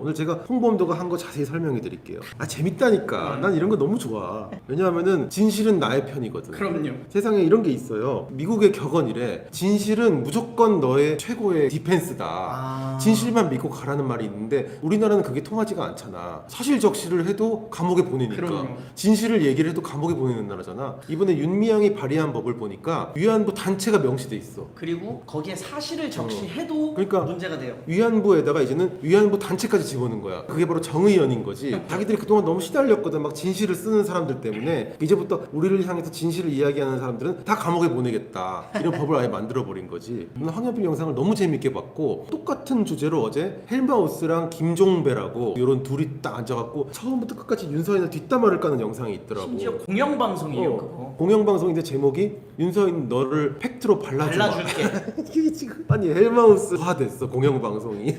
오늘 제가 홍범도가 한 거 자세히 설명해 드릴게요. 재밌다니까. 난 이런 거 너무 좋아. 왜냐하면은 진실은 나의 편이거든. 그럼요. 세상에 이런 게 있어요. 미국의 격언이래. 진실은 무조건 너의 최고의 디펜스다. 진실만 믿고 가라는 말이 있는데 우리나라는 그게 통하지가 않잖아. 사실적시를 해도 감옥에 보내니까. 그럼요. 진실을 얘기를 해도 감옥에 보내는 나라잖아. 이번에 윤미향이 발의한 법을 보니까 위안부 단체가 명시돼 있어. 그리고 거기에 사실을 적시해도 그러니까 문제가 돼요. 위안부에다가 이제는 위안부 단체까지 집어넣은 거야. 그게 바로 정의연인 거지. 자기들이 그동안 너무 시달렸거든. 막 진실을 쓰는 사람들 때문에 이제부터 우리를 향해서 진실을 이야기하는 사람들은 다 감옥에 보내겠다. 이런 법을 아예 만들어 버린 거지. 저는 황현필 영상을 너무 재밌게 봤고 똑같은 주제로 어제 헬마우스랑 김종배라고 이런 둘이 딱 앉아갖고 처음부터 끝까지 윤서인을 뒷담화를 까는 영상이 있더라고. 심지어 공영방송이에요 그거. 공영방송인데 제목이 윤서인 너를 팩트로 발라주마. 발라줄게. 이게 지금 아니 헬마우스화 됐어 공영방송이.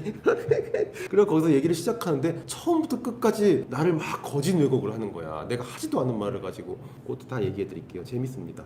그래서 거기서 얘기를 시작하는데 처음부터 끝까지 나를 막 거짓 왜곡을 하는 거야. 내가 하지도 않은 말을 가지고. 그것도 다 얘기해 드릴게요. 재밌습니다.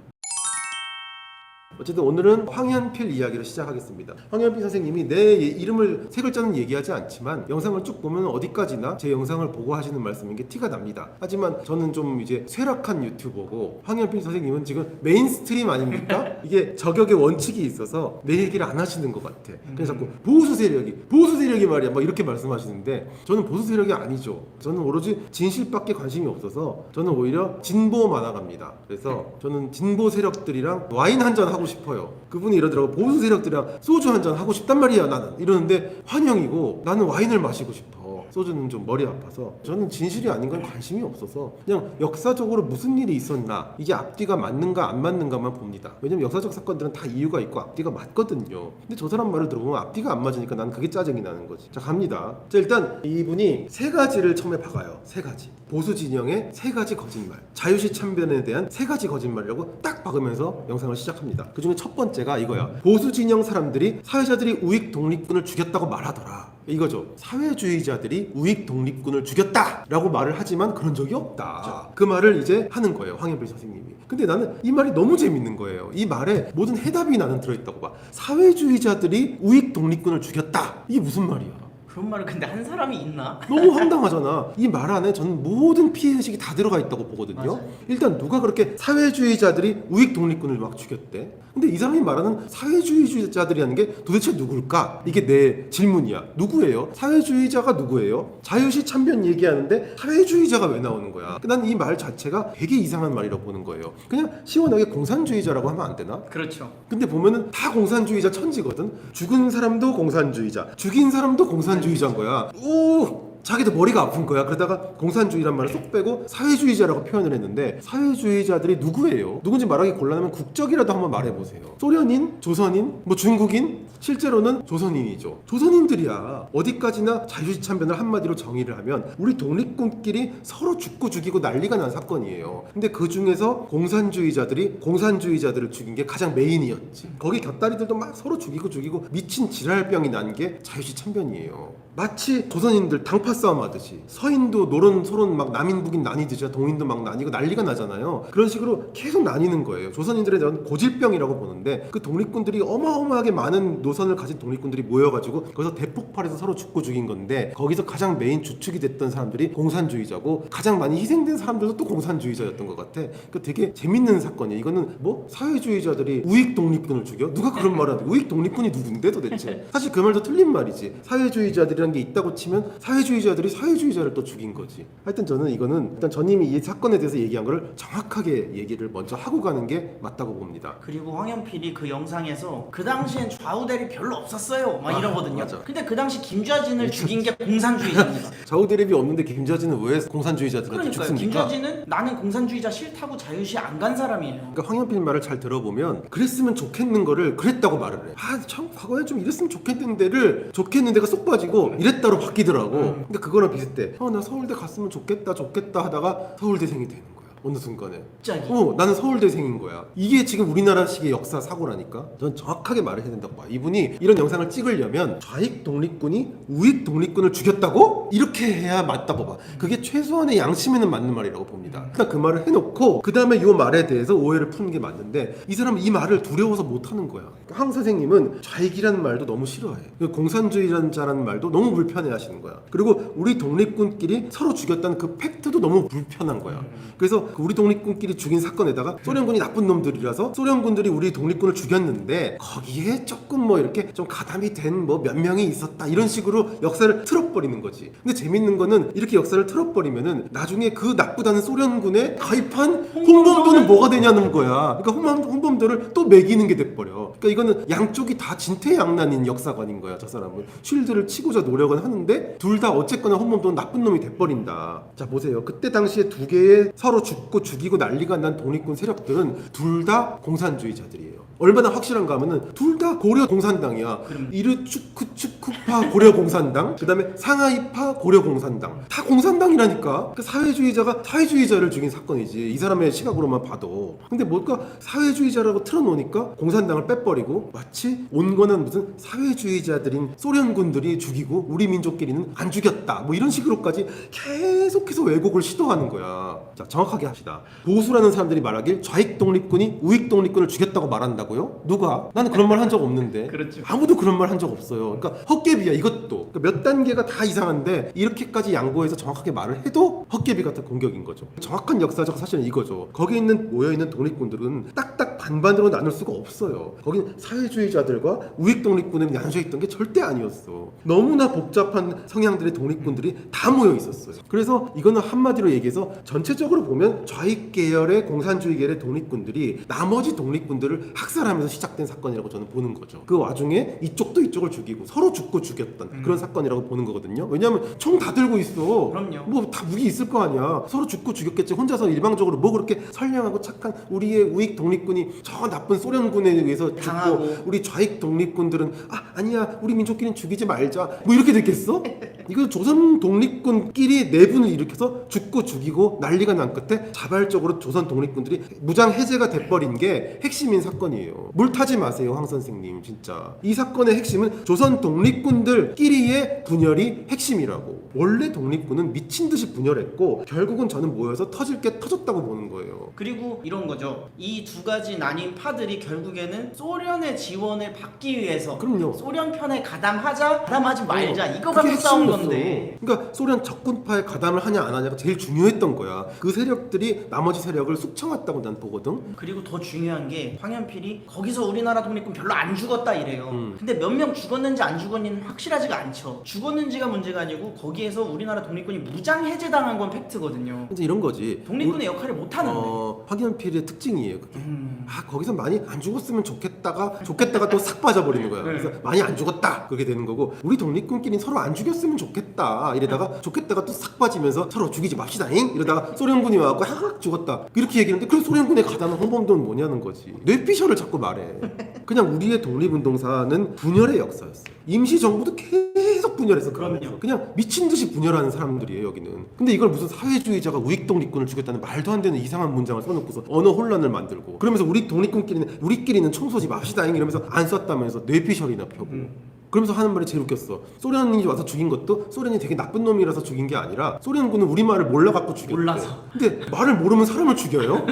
어쨌든 오늘은 황현필 이야기를 시작하겠습니다. 황현필 선생님이 내 이름을 세 글자는 얘기하지 않지만 영상을 쭉 보면 어디까지나 제 영상을 보고 하시는 말씀인 게 티가 납니다. 하지만 저는 좀 이제 쇠락한 유튜버고 황현필 선생님은 지금 메인스트림 아닙니까? 이게 저격의 원칙이 있어서 내 얘기를 안 하시는 것 같아. 그래서 자꾸 보수 세력이 말이야 막 이렇게 말씀하시는데 저는 보수 세력이 아니죠. 저는 오로지 진실밖에 관심이 없어서 저는 오히려 진보 만화가입니다. 그래서 저는 진보 세력들이랑 와인 한잔 하고 싶어요. 그분이 이러더라고. 보수 세력들이랑 소주 한잔 하고 싶단 말이야 나는. 이러는데 환영이고 나는 와인을 마시고 싶어. 소주는 좀 머리 아파서. 저는 진실이 아닌 건 관심이 없어서 그냥 역사적으로 무슨 일이 있었나, 이게 앞뒤가 맞는가 안 맞는가만 봅니다. 왜냐면 역사적 사건들은 다 이유가 있고 앞뒤가 맞거든요. 근데 저 사람 말을 들어보면 앞뒤가 안 맞으니까 난 그게 짜증이 나는 거지. 자, 갑니다. 자, 일단 이분이 세 가지를 처음에 박아요. 세 가지. 보수 진영의 세 가지 거짓말, 자유시 참변에 대한 세 가지 거짓말이라고 딱 박으면서 영상을 시작합니다. 그 중에 첫 번째가 이거야. 보수 진영 사람들이 사회자들이 우익 독립군을 죽였다고 말하더라. 이거죠. 사회주의자들이 우익 독립군을 죽였다라고 말을 하지만 그런 적이 없다. 그 말을 이제 하는 거예요, 황현필 선생님이. 근데 나는 이 말이 너무 재밌는 거예요. 이 말에 모든 해답이 나는 들어있다고 봐. 사회주의자들이 우익 독립군을 죽였다. 이게 무슨 말이야? 그런 말을 근데 한 사람이 있나? 너무 황당하잖아. 이 말 안에 저는 모든 피해의식이 다 들어가 있다고 보거든요. 맞아요. 일단 누가 그렇게 사회주의자들이 우익 독립군을 막 죽였대? 근데 이 사람이 말하는 사회주의자들이라는 게 도대체 누굴까? 이게 내 질문이야. 누구예요? 사회주의자가 누구예요? 자유시 참변 얘기하는데 사회주의자가 왜 나오는 거야? 난 이 말 자체가 되게 이상한 말이라고 보는 거예요. 그냥 시원하게 공산주의자라고 하면 안 되나? 그렇죠. 근데 보면은 다 공산주의자 천지거든. 죽은 사람도 공산주의자, 죽인 사람도 공산주의자인 거야. 자기도 머리가 아픈 거야. 그러다가 공산주의란 말을 쏙 빼고 사회주의자라고 표현을 했는데 사회주의자들이 누구예요? 누군지 말하기 곤란하면 국적이라도 한번 말해보세요. 소련인? 조선인? 뭐 중국인? 실제로는 조선인이죠. 조선인들이야. 어디까지나 자유시 참변을 한마디로 정의를 하면 우리 독립군끼리 서로 죽고 죽이고 난리가 난 사건이에요. 근데 그 중에서 공산주의자들이 공산주의자들을 죽인 게 가장 메인이었지. 거기 곁다리들도 막 서로 죽이고 미친 지랄병이 난 게 자유시 참변이에요. 마치 조선인들 당파 싸움 하듯이 서인도 노론 소론 막 남인 북인 나뉘듯이 동인도 막 나뉘고 난리가 나잖아요. 그런 식으로 계속 나뉘는 거예요. 조선인들의 저는 고질병이라고 보는데 그 독립군들이 어마어마하게 많은 노선을 가진 독립군들이 모여가지고 거기서 대폭발해서 서로 죽고 죽인 건데 거기서 가장 메인 주축이 됐던 사람들이 공산주의자고 가장 많이 희생된 사람들도 또 공산주의자였던 것 같아. 그 되게 재밌는 사건이에요. 이거는 뭐 사회주의자들이 우익 독립군을 죽여? 누가 그런 말을 하는데 우익 독립군이 누군데 도대체? 사실 그 말도 틀린 말이지. 사회주의자들이 게 있다고 치면 사회주의자들이 사회주의자를 또 죽인 거지. 하여튼 저는 이거는 일단 전님이 이 사건에 대해서 얘기한 거를 정확하게 얘기를 먼저 하고 가는 게 맞다고 봅니다. 그리고 황현필이 그 영상에서 그 당시엔 좌우 대립 별로 없었어요 막 이러거든요. 맞아. 근데 그 당시 김좌진을 죽인 게 공산주의자입니다. 좌우 대립이 없는데 김좌진은 왜 공산주의자들한테 그러니까요. 죽습니까? 김좌진은 나는 공산주의자 싫다고 자유시 안 간 사람이에요. 그러니까 황현필 말을 잘 들어보면 그랬으면 좋겠는 거를 그랬다고 말을 해. 참 과거에 좀 이랬으면 좋겠는 데가 쏙 빠지고 이랬다로 바뀌더라고. 근데 그거랑 비슷해. 나 서울대 갔으면 좋겠다 하다가 서울대생이 되는 거야. 어느 순간에. 갑자기. 나는 서울대생인 거야. 이게 지금 우리나라식의 역사 사고라니까. 전 정확하게 말을 해야 된다고 봐. 이분이 이런 영상을 찍으려면 좌익 독립군이 우익 독립군을 죽였다고? 이렇게 해야 맞다고 봐. 그게 최소한의 양심에는 맞는 말이라고 봅니다. 일단 그 말을 해놓고 그 다음에 이 말에 대해서 오해를 푸는 게 맞는데 이 사람은 이 말을 두려워서 못하는 거야. 황 선생님은 좌익이라는 말도 너무 싫어해. 공산주의라는 자라는 말도 너무 불편해하시는 거야. 그리고 우리 독립군끼리 서로 죽였다는 그 팩트도 너무 불편한 거야. 그래서 그 우리 독립군끼리 죽인 사건에다가 소련군이 나쁜 놈들이라서 소련군들이 우리 독립군을 죽였는데 거기에 조금 뭐 이렇게 좀 가담이 된 뭐 몇 명이 있었다 이런 식으로 역사를 틀어버리는 거지. 근데 재밌는 거는 이렇게 역사를 틀어버리면은 나중에 그 나쁘다는 소련군에 가입한 홍범도는 뭐가 되냐는 거야. 그러니까 홍범도를 또 매기는 게 돼버려. 그러니까 이거는 양쪽이 다 진퇴양난인 역사관인 거야. 저 사람은 쉴드를 치고자 노력은 하는데 둘 다 어쨌거나 홍범도는 나쁜 놈이 돼버린다. 자 보세요. 그때 당시에 두 개의 서로 죽고 죽이고 난리가 난 독립군 세력들은 둘 다 공산주의자들이에요. 얼마나 확실한가 하면은 둘 다 고려 공산당이야. 이르축크축크파 고려 공산당, 그 다음에 상하이파 고려 공산당, 다 공산당이라니까. 그 사회주의자가 사회주의자를 죽인 사건이지. 이 사람의 시각으로만 봐도. 근데 뭔가 사회주의자라고 틀어놓으니까 공산당을 빼버리고 마치 온 거는 무슨 사회주의자들인 소련군들이 죽이고 우리 민족끼리는 안 죽였다. 뭐 이런 식으로까지 계속해서 왜곡을 시도하는 거야. 자 정확하게 합시다. 보수라는 사람들이 말하길 좌익 독립군이 우익 독립군을 죽였다고 말한다고요? 누가? 나는 그런 말 한 적 없는데. 그렇죠. 아무도 그런 말 한 적 없어요. 그러니까 헛개비야 이것도. 그러니까 몇 단계가 다 이상한데 이렇게까지 양보해서 정확하게 말을 해도 헛개비 같은 공격인 거죠. 정확한 역사적 사실은 이거죠. 거기 있는 모여있는 독립군들은 딱딱 반반으로 나눌 수가 없어요. 거긴 사회주의자들과 우익 독립군에 나눠져 있던 게 절대 아니었어. 너무나 복잡한 성향들의 독립군들이 다 모여 있었어요. 그래서 이거는 한마디로 얘기해서 전체적으로 보면 좌익 계열의 공산주의 계열의 독립군들이 나머지 독립군들을 학살하면서 시작된 사건이라고 저는 보는 거죠. 그 와중에 이쪽도 이쪽을 죽이고 서로 죽고 죽였던 그런 사건이라고 보는 거거든요. 왜냐하면 총 다 들고 있어. 그럼요. 뭐 다 무기 있을 거 아니야. 서로 죽고 죽였겠지. 혼자서 일방적으로 뭐 그렇게 선량하고 착한 우리의 우익 독립군이 저 나쁜 소련군에 의해서 당하고. 죽고 우리 좌익 독립군들은 아니야 우리 민족끼리는 죽이지 말자 뭐 이렇게 됐겠어? 이거 조선 독립군끼리 내분을 일으켜서 죽고 죽이고 난리가 난 끝에 자발적으로 조선 독립군들이 무장 해제가 돼버린 게 핵심인 사건이에요. 물 타지 마세요 황 선생님. 진짜 이 사건의 핵심은 조선 독립군들끼리의 분열이 핵심이라고. 원래 독립군은 미친 듯이 분열했고 결국은 저는 모여서 터질 게 터졌다고 보는 거예요. 그리고 이런 거죠. 이 두 가지 나뉜 파들이 결국에는 소련의 지원을 받기 위해서 그럼요. 소련 편에 가담하지 말자 이거 그게 갖고 싸운 핵심이었어. 건데. 그러니까 소련 적군파에 가담을 하냐 안 하냐가 제일 중요했던 거야. 그 세력들이 나머지 세력을 숙청했다고 난 보거든. 그리고 더 중요한 게 황현필이 거기서 우리나라 독립군 별로 안 죽었다 이래요. 근데 몇 명 죽었는지 안 죽었는지는 확실하지가 않죠. 죽었는지가 문제가 아니고 거기에서 우리나라 독립군이 무장 해제당한 건 팩트거든요. 이제 이런 거지. 독립군의 역할을 못 하는데. 황현필의 특징이에요. 그게. 거기서 많이 안 죽었으면 좋겠다가 또 싹 빠져버리는 거야. 그래서 많이 안 죽었다 그렇게 되는 거고 우리 독립군끼리 서로 안 죽였으면 좋겠다 이러다가 좋겠다가 또 싹 빠지면서 서로 죽이지 맙시다잉 이러다가 소련군이 와갖고 하악 죽었다 이렇게 얘기하는데 그 소련군에 가담한 홍범도는 뭐냐는 거지. 뇌피셜을 자꾸 말해. 그냥 우리의 독립운동사는 분열의 역사였어요. 임시정부도 계속 분열해서 그럼요. 그냥 미친 듯이 분열하는 사람들이에요 여기는. 근데 이걸 무슨 사회주의자가 우익 독립군을 죽였다는 말도 안 되는 이상한 문장을 써놓고서 언어 혼란을 만들고 그러면서 우리 우리끼리는 총 쏘지 맙시다잉 이러면서 안 쐈다면서 뇌피셜이나 펴고 그러면서 하는 말이 제일 웃겼어. 소련이 와서 죽인 것도 소련이 되게 나쁜 놈이라서 죽인 게 아니라 소련군은 우리 말을 몰라갖고 죽였대. 몰라서. 근데 말을 모르면 사람을 죽여요?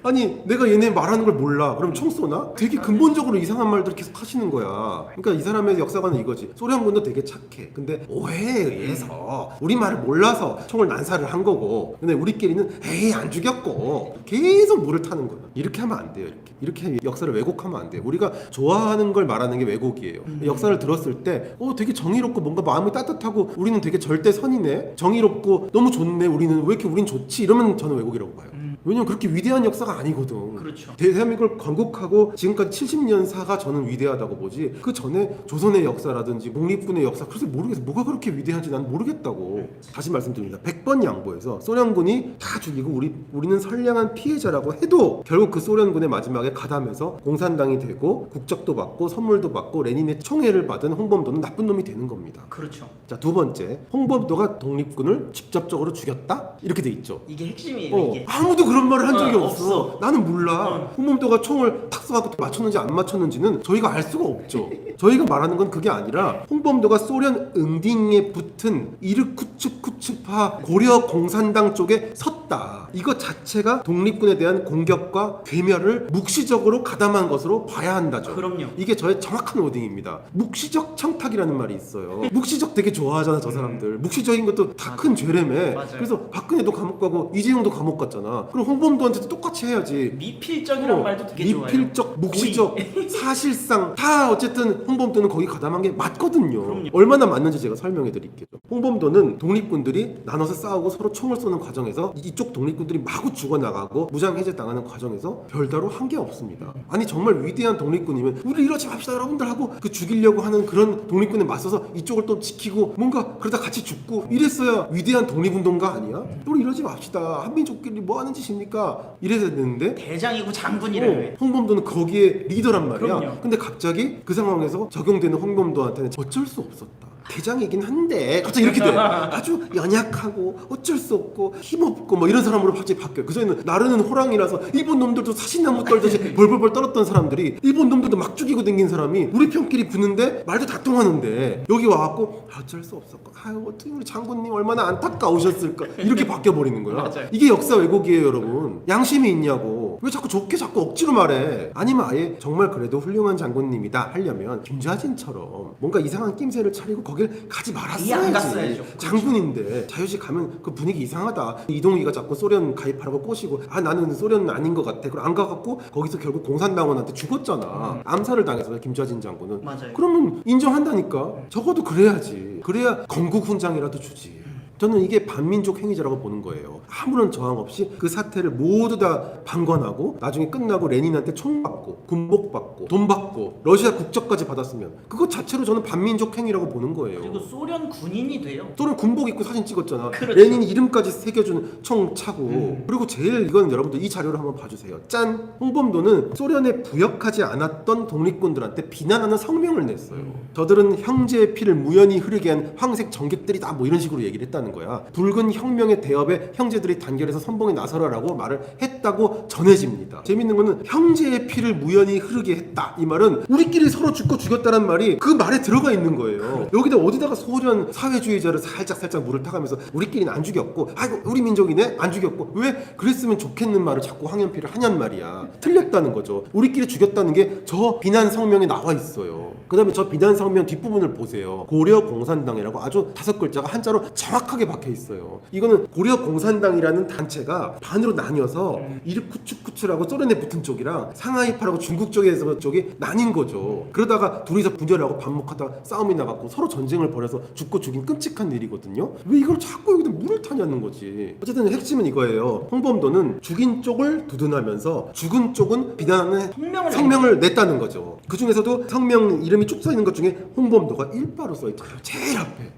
아니 내가 얘네 말하는 걸 몰라 그럼 총 쏘나? 되게 근본적으로 이상한 말들을 계속 하시는 거야. 그러니까 이 사람의 역사관은 이거지. 소련군도 되게 착해. 근데 오해에 의해서 우리 말을 몰라서 총을 난사를 한 거고 근데 우리끼리는 에이 안 죽였고 계속 물을 타는 거야. 이렇게 하면 안 돼요. 이렇게 역사를 왜곡하면 안 돼요. 우리가 좋아하는 걸 말하는 게 왜곡이에요. 역사를 들었을 때 되게 정의롭고 뭔가 마음이 따뜻하고 우리는 되게 절대선이네 정의롭고 너무 좋네 우리는 왜 이렇게 우린 좋지 이러면 저는 왜곡이라고 봐요. 왜냐면 그렇게 위대한 역사가 아니거든. 그렇죠. 대한민국을 건국하고 지금까지 70년사가 저는 위대하다고 보지, 그 전에 조선의 역사라든지 독립군의 역사 글쎄 모르겠어. 뭐가 그렇게 위대한지 난 모르겠다고. 다시 말씀드립니다. 100번 양보해서 소련군이 다 죽이고 우리는 선량한 피해자라고 해도 결국 그 소련군의 마지막에 가담해서 공산당이 되고 국적도 받고 선물도 받고 레닌의 총애를 받은 홍범도는 나쁜 놈이 되는 겁니다. 그렇죠. 자, 두 번째, 홍범도가 독립군을 직접적으로 죽였다? 이렇게 돼 있죠. 이게 핵심이에요. 이게. 아무도 그런 말을 한 적이 없어. 없어. 나는 몰라. 홍범도가 총을 탁 쏴갖고 맞췄는지 안 맞췄는지는 저희가 알 수가 없죠. 저희가 말하는 건 그게 아니라 홍범도가 소련 응딩에 붙은 이르쿠츠크츠파 고려 공산당 쪽에 섰다. 이것 자체가 독립군에 대한 공격과 괴멸을 묵시적으로 가담한 것으로 봐야 한다죠. 그럼요. 이게 저의 정확한 워딩입니다. 묵시적 청탁이라는 말이 있어요. 묵시적 되게 좋아하잖아, 저 사람들. 묵시적인 것도 다 큰 죄래매. 맞아요. 그래서 박근혜도 감옥 가고 이재용도 감옥 갔잖아. 그럼 홍범도한테도 똑같이 해야지. 미필적이라는 말도 되게 좋아요. 미필적, 묵시적, 사실상 다 어쨌든 홍범도는 거기 가담한 게 맞거든요. 그럼요. 얼마나 맞는지 제가 설명해 드릴게요. 홍범도는 독립군들이 나눠서 싸우고 서로 총을 쏘는 과정에서 이쪽 독립군들이 마구 죽어나가고 무장해제 당하는 과정에서 별다로 한 게 없습니다. 아니 정말 위대한 독립군이면 우리 이러지 맙시다 여러분들 하고 그 죽이려고 하는 그런 독립군에 맞서서 이쪽을 또 지키고 뭔가 그러다 같이 죽고 이랬어야 위대한 독립운동가 아니야? 우리 이러지 맙시다. 한민족끼리 뭐 하는 짓입니까? 이래야 되는데 대장이고 장군이래. 홍범도는 거기에 리더란 말이야. 그럼요. 근데 갑자기 그 상황에서 적용되는 홍범도한테는 어쩔 수 없었다. 대장이긴 한데 갑자기 이렇게 돼. 아주 연약하고 어쩔 수 없고 힘없고 뭐 이런 사람으로 갑자기 바뀌어요. 그전에는 나르는 호랑이라서 일본 놈들도 사신나무 떨듯이 벌벌벌 떨었던 사람들이 일본 놈들도 막 죽이고 댕긴 사람이 우리 편끼리 붙는데 말도 다 통하는데 여기 와갖고 어쩔 수 없었고 아유 어떻게 우리 장군님 얼마나 안타까우셨을까 이렇게 바뀌어버리는 거야. 맞아요. 이게 역사 왜곡이에요 여러분. 양심이 있냐고. 왜 자꾸 좋게 자꾸 억지로 말해. 아니면 아예 정말 그래도 훌륭한 장군님이다 하려면 김좌진처럼 뭔가 이상한 낌새를 차리고 거길 가지 아예 안 갔어야죠. 말았어야지. 그렇죠. 장군인데 자유시 가면 그 분위기 이상하다. 이동희가 자꾸 소련 가입하라고 꼬시고 아 나는 소련 아닌 것 같아. 그럼 안 가갖고 거기서 결국 공산당원한테 죽었잖아. 암살을 당해서 김좌진 장군은. 맞아요. 그러면 인정한다니까. 적어도 그래야지. 그래야 건국 훈장이라도 주지. 저는 이게 반민족 행위자라고 보는 거예요. 아무런 저항 없이 그 사태를 모두 다 방관하고 나중에 끝나고 레닌한테 총 받고 군복 받고 돈 받고 러시아 국적까지 받았으면 그것 자체로 저는 반민족 행위라고 보는 거예요. 그리고 소련 군인이 돼요. 또는 군복 입고 사진 찍었잖아. 그렇죠. 레닌 이름까지 새겨준 총 차고. 그리고 제일 이건 여러분들 이 자료를 한번 봐주세요. 짠! 홍범도는 소련에 부역하지 않았던 독립군들한테 비난하는 성명을 냈어요. 저들은 형제의 피를 무연히 흐르게 한 황색 정객들이다 뭐 이런 식으로 얘기를 했다는 거야. 붉은 혁명의 대업에 형제들이 단결해서 선봉에 나서라라고 말을 했다고 전해집니다. 재밌는 거는 형제의 피를 무연히 흐르게 했다. 이 말은 우리끼리 서로 죽고 죽였다는 말이 그 말에 들어가 있는 거예요. 여기다 어디다가 소련 사회주의자를 살짝 물을 타가면서 우리끼리는 안 죽였고 아이고 우리 민족이네 안 죽였고 왜 그랬으면 좋겠는 말을 자꾸 황현필을 하냔 말이야. 틀렸다는 거죠. 우리끼리 죽였다는 게 저 비난 성명에 나와 있어요. 그 다음에 저 비난 성명 뒷부분을 보세요. 고려 공산당이라고 아주 5글자가 한자로 정확하게 박혀 있어요. 이거는 고려 공산당이라는 단체가 반으로 나뉘어서 이르쿠츠쿠츠라고 소련에 붙은 쪽이랑 상하이파라고 중국 쪽에서 쪽이 나뉜 거죠. 그러다가 둘이서 분열하고 반목하다가 싸움이 나갖고 서로 전쟁을 벌여서 죽고 죽인 끔찍한 일이거든요. 왜 이걸 자꾸 여기다 물을 타냐는 거지. 어쨌든 핵심은 이거예요. 홍범도는 죽인 쪽을 두둔하면서 죽은 쪽은 비난하는 성명을 냈다는 거죠. 그 중에서도 성명 이름이 쭉 써 있는 것 중에 홍범도가 일바로 써 있더라고요. 제일 앞에.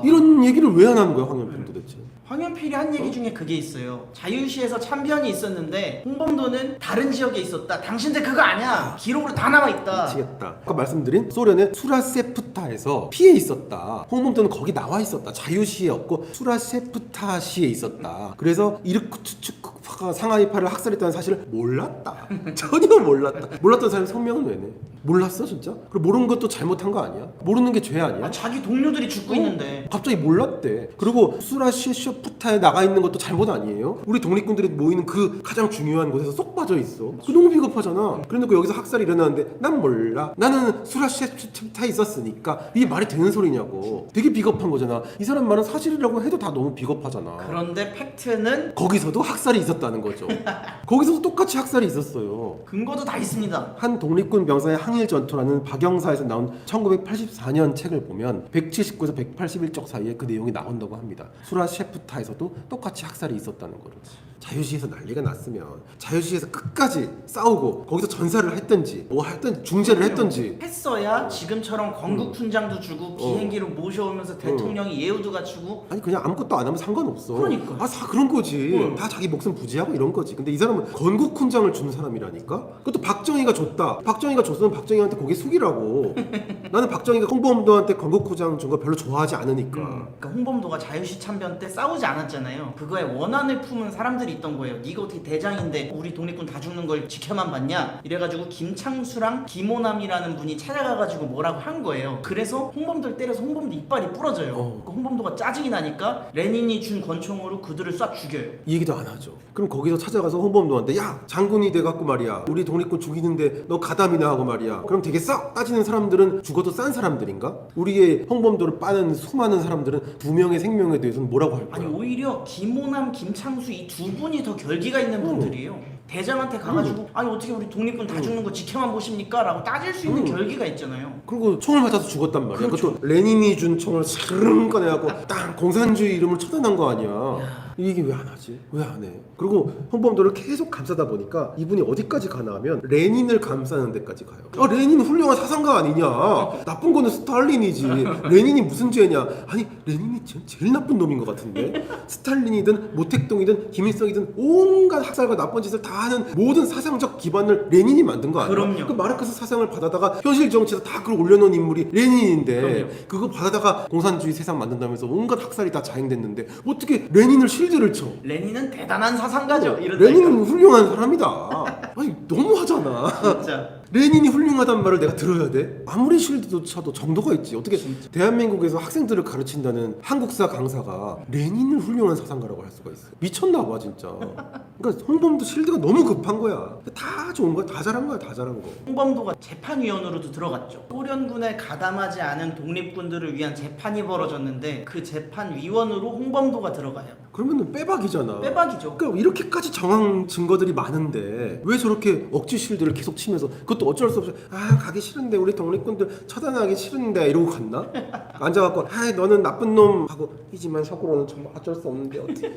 이런 얘기를 왜 안 하는 거야 황현필 도대체? 황현필이 한 얘기 중에 그게 있어요. 자유시에서 참변이 있었는데 홍범도는 다른 지역에 있었다. 당신들 그거 아니야. 기록으로 다 남아있다. 미치겠다. 아까 말씀드린 소련의 수라세프타에서 피해 있었다. 홍범도는 거기 나와 있었다. 자유시에 없고 수라세프타시에 있었다. 그래서 이르쿠츠크파가 상하이파를 학살했다는 사실을 몰랐다. 전혀 몰랐다. 몰랐던 사람이 성명은 왜 내? 몰랐어 진짜? 그리고 모르는 것도 잘못한 거 아니야? 모르는 게 죄 아니야? 자기 동료들이 죽고 있는데 갑자기 몰랐대. 그리고 수라시쇼프타에 나가 있는 것도 잘못 아니에요? 우리 독립군들이 모이는 그 가장 중요한 곳에서 쏙 빠져 있어. 그 너무 비겁하잖아. 그래놓고 여기서 학살이 일어나는데 난 몰라. 나는 수라시쇼프타에 있었으니까 이게 말이 되는 소리냐고. 되게 비겁한 거잖아. 이 사람 말은 사실이라고 해도 다 너무 비겁하잖아. 그런데 팩트는 거기서도 학살이 있었다. 있었다는 거죠. 거기서도 똑같이 학살이 있었어요. 근거도 다 있습니다. 한 독립군 병사의 항일 전투라는 박영사에서 나온 1984년 책을 보면 179에서 181쪽 사이에 그 내용이 나온다고 합니다. 수라 셰프타에서도 똑같이 학살이 있었다는 거를. 자유시에서 난리가 났으면 자유시에서 끝까지 싸우고 거기서 전사를 했든지 뭐 했든 중재를 했든지 했어야 지금처럼 건국 훈장도 주고 비행기로 모셔오면서 대통령이 예우도 갖추고. 아니 그냥 아무것도 안 하면 상관없어. 그러니까. 그런 거지. 다 자기 목숨 부지하고 이런 거지. 근데 이 사람은 건국 훈장을 준 사람이라니까. 그것도 박정희가 줬다. 박정희가 줬으면 박정희한테 고개 숙이라고. 나는 박정희가 홍범도한테 건국 훈장 준 거 별로 좋아하지 않으니까. 그러니까 홍범도가 자유시 참변 때 싸우지 않았잖아요. 그거에 원한을 품은 사람들이 있던 거예요. 네가 어떻게 대장인데 우리 독립군 다 죽는 걸 지켜만 봤냐? 이래가지고 김창수랑 김호남이라는 분이 찾아가가지고 뭐라고 한 거예요. 그래서 홍범도를 때려서 홍범도 이빨이 부러져요. 그러니까 홍범도가 짜증이 나니까 레닌이 준 권총으로 그들을 쏴 죽여요. 이 얘기도 안 하죠. 그럼 거기서 찾아가서 홍범도한테 야 장군이 돼갖고 말이야 우리 독립군 죽이는데 너 가담이나 하고 말이야 그럼 되겠어? 따지는 사람들은 죽어도 싼 사람들인가? 우리의 홍범도를 빠는 수많은 사람들은 두 명의 생명에 대해서는 뭐라고 할 거야? 아니 오히려 김호남, 김창수 이 두 분이 더 결기가 있는 분들이에요. 대장한테 가가지고 아니 어떻게 우리 독립군 다 죽는 거 지켜만 보십니까? 라고 따질 수 있는 결기가 있잖아요. 그리고 총을 맞아서 죽었단 말이야. 그렇죠. 그것도 레닌이 준 총을 스르릉 꺼내갖고 딱 공산주의 이름을 쳐다난 거 아니야. 이게 왜 안 하지? 왜 안 해? 그리고 홍범도를 계속 감싸다 보니까 이분이 어디까지 가나 하면 레닌을 감싸는 데까지 가요. 레닌 훌륭한 사상가 아니냐? 나쁜 거는 스탈린이지. 레닌이 무슨 죄냐? 아니 레닌이 제일 나쁜 놈인 것 같은데 스탈린이든 모택동이든 김일성이든 온갖 학살과 나쁜 짓을 다 하는 모든 사상적 기반을 레닌이 만든 거 아니야? 그럼요. 그 마르크스 사상을 받아다가 현실 정치에서 다 그걸 올려놓은 인물이 레닌인데 그럼요. 그거 받아다가 공산주의 세상 만든다면서 온갖 학살이 다 자행됐는데 어떻게 레닌을 실드를 쳐? 레닌은 대단한 사상가죠. 이런다니까. 레닌은 훌륭한 사람이다. 아니 너무하잖아. 진짜. 레닌이 훌륭하단 말을 내가 들어야 돼? 아무리 실드도 쳐도 정도가 있지. 어떻게 대한민국에서 학생들을 가르친다는 한국사 강사가 레닌을 훌륭한 사상가라고 할 수가 있어? 미쳤나 봐 진짜. 그러니까 홍범도 실드가 너무 급한 거야. 다 좋은 거야. 다 잘한 거야. 다 잘한 거. 홍범도가 재판위원으로도 들어갔죠. 소련군에 가담하지 않은 독립군들을 위한 재판이 벌어졌는데 그 재판위원으로 홍범도가 들어가요. 그러면은 빼박이잖아. 빼박이죠. 그러니까 이렇게까지 정황 증거들이 많은데 왜 저렇게 억지 실드를 계속 치면서 그것도 어쩔 수 없이 가기 싫은데 우리 독립군들 처단하기 싫은데 이러고 갔나? 앉아갖고 너는 나쁜 놈 하고 이지만 속으로는 정말 어쩔 수 없는데 어떻게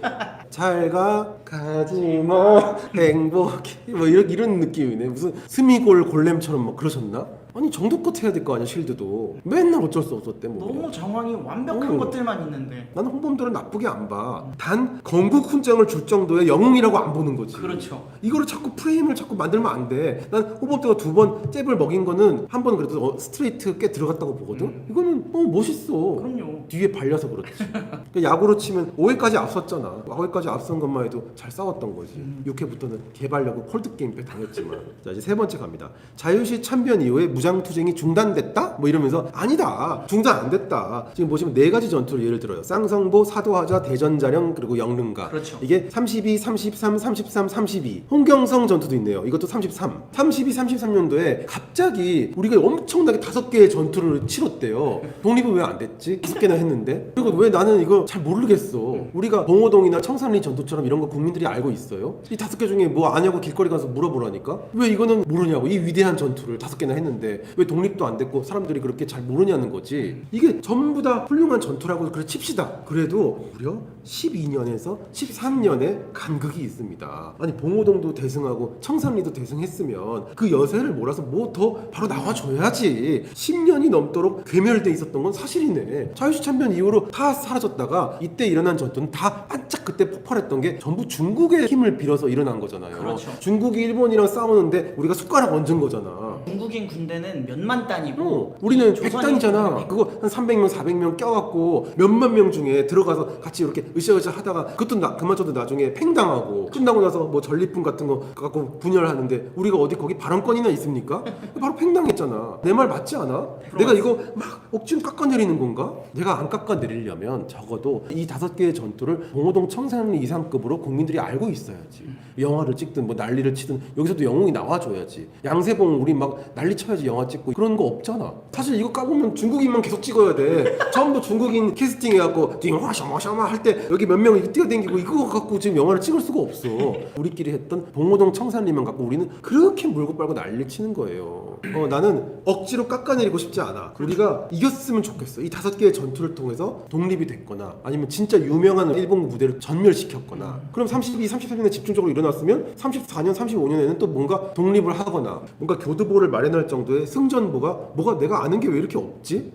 잘가 가지마 행복해 뭐 이런 느낌이네. 무슨 스미골 골렘처럼 막 그러셨나? 아니 정도껏 해야 될 거 아니야 실드도. 맨날 어쩔 수 없었대 뭐. 너무 정황이 완벽한 것들만 있는데. 나는 홍범도를 나쁘게 안 봐. 단 건국 훈장을 줄 정도의 영웅이라고 안 보는 거지. 그렇죠. 이거를 자꾸 프레임을 자꾸 만들면 안 돼. 난 홍범도가 두 번 잽을 먹인 거는 한 번은 그래도 스트레이트 꽤 들어갔다고 보거든. 이거는 멋있어. 그럼요. 뒤에 발려서 그렇지. 그러니까 야구로 치면 5회까지 앞섰잖아. 5회까지 앞선 것만 해도 잘 싸웠던 거지. 6회부터는 개발려고 콜드게임패 당했지만. 자 이제 세 번째 갑니다. 자유시 참변 이후에 무장투쟁이 중단됐다? 뭐 이러면서 아니다. 중단 안 됐다. 지금 보시면 네 가지 전투를 예를 들어요. 쌍성보, 사도하자, 대전자령 그리고 영릉가. 그렇죠. 이게 32, 33, 33, 32. 홍경성 전투도 있네요. 이것도 33. 32, 33년도에 갑자기 우리가 엄청나게 5개의 전투를 치렀대요. 독립은 왜 안 됐지? 5개나 했는데. 그리고 왜 나는 이거 잘 모르겠어. 우리가 봉오동이나 청산리 전투처럼 이런 거 국민들이 알고 있어요? 이 5개 중에 뭐 아냐고 길거리 가서 물어보라니까? 왜 이거는 모르냐고. 이 위대한 전투를 5개나 했는데 왜 독립도 안 됐고 사람들이 그렇게 잘 모르냐는 거지. 이게 전부 다 훌륭한 전투라고 그래 칩시다. 그래도 무려 12년에서 13년의 간극이 있습니다. 아니 봉오동도 대승하고 청산리도 대승했으면 그 여세를 몰아서 뭐 더 바로 나와줘야지. 10년이 넘도록 괴멸돼 있었던 건 사실이네. 자유시 참변 이후로 다 사라졌다가 이때 일어난 전투는 다 반짝 그때 폭발했던 게 전부 중국의 힘을 빌어서 일어난 거잖아요. 그렇죠. 중국이 일본이랑 싸우는데 우리가 숟가락 얹은 거잖아. 중국인 군대는 몇만 단이고 우리는 조선인 100단이잖아. 그거 한 300명, 400명 껴갖고 몇만 명 중에 들어가서 같이 이렇게 으쌰으쌰 하다가 그것도 그마저도 나중에 팽당하고 끝나고 나서 뭐 전리품 같은 거 갖고 분열하는데 우리가 어디 거기 발언권이나 있습니까? 바로 팽당했잖아. 내 말 맞지 않아? 내가 이거 막 억지로 깎아내리는 건가? 내가 안 깎아내리려면 적어도 이 5개의 전투를 봉오동 청산리 이상급으로 국민들이 알고 있어야지. 영화를 찍든 뭐 난리를 치든 여기서도 영웅이 나와줘야지. 양세봉 우리 막 막 난리 쳐야지 영화 찍고 그런 거 없잖아. 사실 이거 까보면 중국인만 계속 찍어야 돼. 처음부터 중국인 캐스팅 해갖고 띵화샤마샤마 할 때 여기 몇 명이 뛰어댕기고 이거 갖고 지금 영화를 찍을 수가 없어. 우리끼리 했던 봉오동 청산리만 갖고 우리는 그렇게 물고 빨고 난리 치는 거예요. 나는 억지로 깎아내리고 싶지 않아. 우리가 이겼으면 좋겠어. 이 5개의 전투를 통해서 독립이 됐거나 아니면 진짜 유명한 일본 부대를 전멸시켰거나 그럼 32, 33년에 집중적으로 일어났으면 34년, 35년에는 또 뭔가 독립을 하거나 뭔가 교두보를 마련할 정도의 승전보가 뭐가 내가 아는 게 왜 이렇게 없지?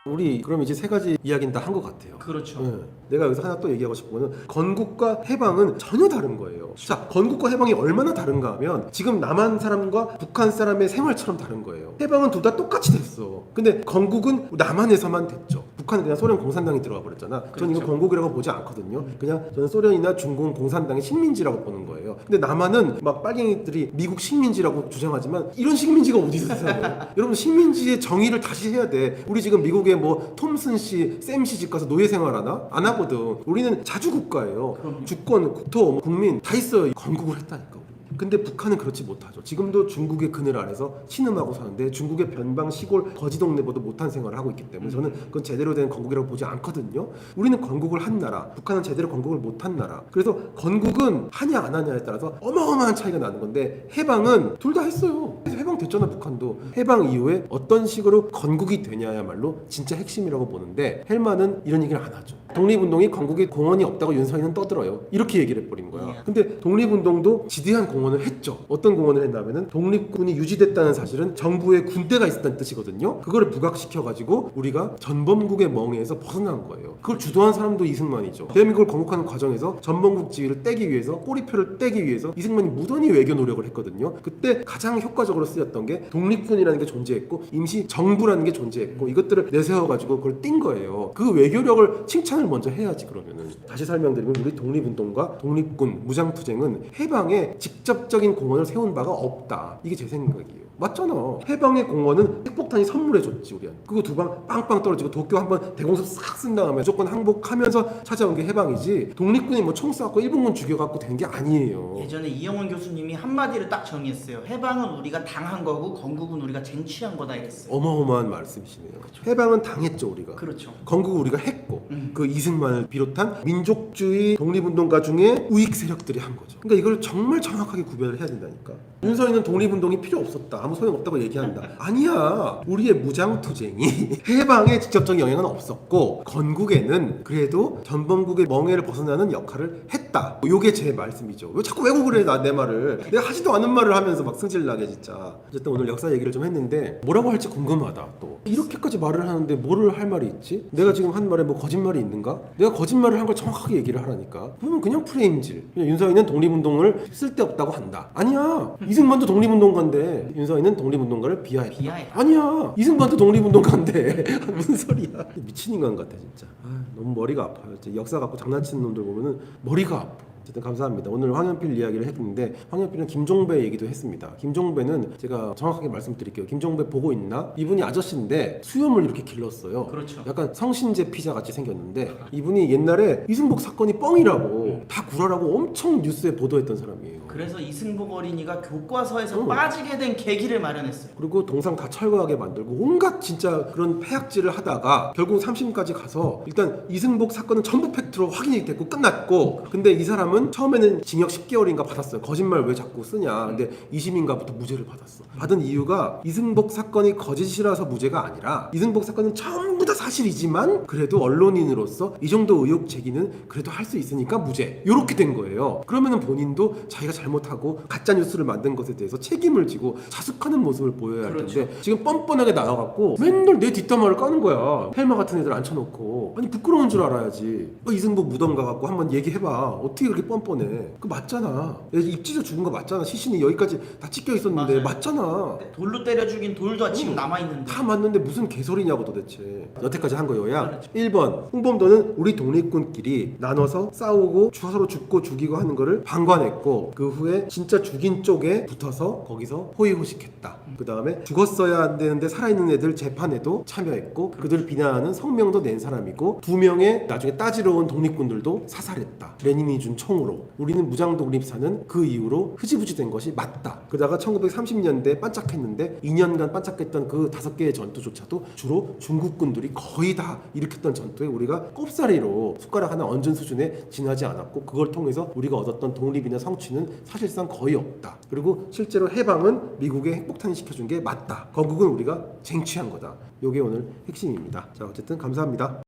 우리 그럼 이제 3가지 이야기는 다 한 것 같아요. 그렇죠. 네. 내가 여기서 하나 또 얘기하고 싶은 거는 건국과 해방은 전혀 다른 거예요. 자, 건국과 해방이 얼마나 다른가 하면 지금 남한 사람과 북한 사람의 생활처럼 다른 거예요. 해방은 둘 다 똑같이 됐어. 근데 건국은 남한에서만 됐죠. 북한은 그냥 소련 공산당이 들어가 버렸잖아. 저는 이거 그렇죠. 건국이라고 보지 않거든요. 그냥 저는 소련이나 중공 공산당의 식민지라고 보는 거예요. 근데 남한은 막 빨갱이들이 미국 식민지라고 주장하지만 이런 식민지가 어디 있어요? 여러분 식민지의 정의를 다시 해야 돼. 우리 지금 미국에 뭐 톰슨 씨, 샘 씨 집 가서 노예 생활하나? 안 하거든. 우리는 자주국가예요. 그럼요. 주권, 국토, 국민 다 있어요. 건국을 했다니까. 근데 북한은 그렇지 못하죠. 지금도 중국의 그늘 아래서 신음하고 사는데 중국의 변방 시골 거지 동네보다 못한 생활을 하고 있기 때문에 저는 그건 제대로 된 건국이라고 보지 않거든요. 우리는 건국을 한 나라, 북한은 제대로 건국을 못한 나라. 그래서 건국은 하냐 안 하냐에 따라서 어마어마한 차이가 나는 건데 해방은 둘 다 했어요. 그래서 해방됐잖아. 북한도. 해방 이후에 어떤 식으로 건국이 되냐야말로 진짜 핵심이라고 보는데 헬만은 이런 얘기를 안 하죠. 독립운동이 건국에 공헌이 없다고 윤석열은 떠들어요. 이렇게 얘기를 해버린 거야. 근데 독립운동도 지대한 공헌을 했죠. 어떤 공헌을 했냐면은 독립군이 유지됐다는 사실은 정부에 군대가 있었다는 뜻이거든요. 그거를 부각시켜가지고 우리가 전범국의 멍에서 벗어난 거예요. 그걸 주도한 사람도 이승만이죠. 대한민국을 건국하는 과정에서 전범국 지위를 떼기 위해서 꼬리표를 떼기 위해서 이승만이 무던히 외교 노력을 했거든요. 그때 가장 효과적으로 쓰였던 게 독립군이라는 게 존재했고 임시 정부라는 게 존재했고 이것들을 내세워가지고 그걸 띈 거예요. 그 외교력을 칭찬을 먼저 해야지. 그러면은 다시 설명드리면 우리 독립운동과 독립군 무장투쟁은 해방에 직접적인 공헌을 세운 바가 없다. 이게 제 생각이에요. 맞잖아. 해방의 공헌은 핵폭탄이 선물해줬지 우리한테. 그거 2방 빵빵 떨어지고 도쿄 한번 대공습 싹 쓴 다음에 무조건 항복하면서 찾아온 게 해방이지 독립군이 뭐 총 쏴갖고 일본군 죽여갖고 된 게 아니에요. 예전에 이영훈 교수님이 한마디를 딱 정의했어요. 해방은 우리가 당한 거고 건국은 우리가 쟁취한 거다 이랬어요. 어마어마한 말씀이시네요. 해방은 당했죠 우리가. 그렇죠. 건국을 우리가 했고 그 이승만을 비롯한 민족주의 독립운동가 중에 우익 세력들이 한 거죠. 그러니까 이걸 정말 정확하게 구별을 해야 된다니까. 윤석열은 독립운동이 필요 없었다. 아무 소용없다고 얘기한다. 아니야. 우리의 무장투쟁이 해방에 직접적인 영향은 없었고 건국에는 그래도 전범국의 멍에를 벗어나는 역할을 했다. 요게 제 말씀이죠. 왜 자꾸 왜곡을 해 내 말을. 내가 하지도 않은 말을 하면서 막 승질나게 진짜. 어쨌든 오늘 역사 얘기를 좀 했는데 뭐라고 할지 궁금하다. 또 이렇게까지 말을 하는데 뭐를 할 말이 있지? 내가 지금 한 말에 뭐 거짓말이 있는가? 내가 거짓말을 한 걸 정확하게 얘기를 하라니까. 그러면 그냥 프레임질. 그냥 윤석열은 독립운동을 쓸데없다고 한다. 아니야. 이승만도 독립운동가인데 윤석열은 독립운동가를 비하했다. 아니야. 이승만도 독립운동가인데 무슨 소리야. 미친 인간 같아 진짜. 너무 머리가 아파요. 역사 갖고 장난치는 놈들 보면은 머리가 아파. 어쨌든 감사합니다. 오늘 황현필 이야기를 했는데 황현필은 김종배 얘기도 했습니다. 김종배는 제가 정확하게 말씀드릴게요. 김종배 보고 있나? 이분이 아저씨인데 수염을 이렇게 길렀어요. 그렇죠. 약간 성신제 피자 같이 생겼는데 이분이 옛날에 이승복 사건이 뻥이라고 다 구라라고 엄청 뉴스에 보도했던 사람이에요. 그래서 이승복 어린이가 교과서에서 빠지게 된 계기를 마련했어요. 그리고 동상 다 철거하게 만들고 온갖 진짜 그런 폐악질을 하다가 결국 3심까지 가서 일단 이승복 사건은 전부 팩트로 확인이 됐고 끝났고 근데 이 사람은 처음에는 징역 10개월인가 받았어요. 거짓말 왜 자꾸 쓰냐. 근데 2심인가부터 무죄를 받았어. 받은 이유가 이승복 사건이 거짓이라서 무죄가 아니라 이승복 사건은 전부 다 사실이지만 그래도 언론인으로서 이 정도 의혹 제기는 그래도 할 수 있으니까 무죄. 이렇게 된 거예요. 그러면은 본인도 자기가 잘못하고 가짜 뉴스를 만든 것에 대해서 책임을 지고 자숙하는 모습을 보여야 할 텐데 그렇죠. 지금 뻔뻔하게 나와갖고 맨날 내 뒷담화를 까는 거야. 헬마 같은 애들 앉혀놓고. 아니 부끄러운 줄 알아야지. 이승복 무덤 가갖고 한번 얘기해봐. 어떻게 그렇게 뻔뻔해. 그거 맞잖아. 입 찢어 죽은 거 맞잖아. 시신이 여기까지 다 찢겨 있었는데 맞아요. 맞잖아. 돌로 때려 죽인 돌도 지금 남아있는데 다 맞는데 무슨 개소리냐고 도대체. 여태까지 한 거여야. 그렇죠. 1번 홍범도는 우리 독립군끼리 나눠서 싸우고 서로 죽고 죽이고 하는 거를 방관했고 그 후에 진짜 죽인 쪽에 붙어서 거기서 호의호식했다. 그 다음에 죽었어야 안 되는데 살아있는 애들 재판에도 참여했고 그들을 비난하는 성명도 낸 사람이고 2명의 나중에 따지러 온 독립군들도 사살했다. 레닌이 준 총 통으로 우리는 무장 독립사는 그 이후로 흐지부지 된 것이 맞다. 그러다가 1930년대 반짝했는데 2년간 반짝했던 그 5개의 전투조차도 주로 중국군들이 거의 다 일으켰던 전투에 우리가 꼽사리로 숟가락 하나 얹은 수준에 지나지 않았고, 그걸 통해서 우리가 얻었던 독립이나 성취는 사실상 거의 없다. 그리고 실제로 해방은 미국에 핵폭탄이 시켜준 게 맞다. 건국은 우리가 쟁취한 거다. 요게 오늘 핵심입니다. 자, 어쨌든 감사합니다.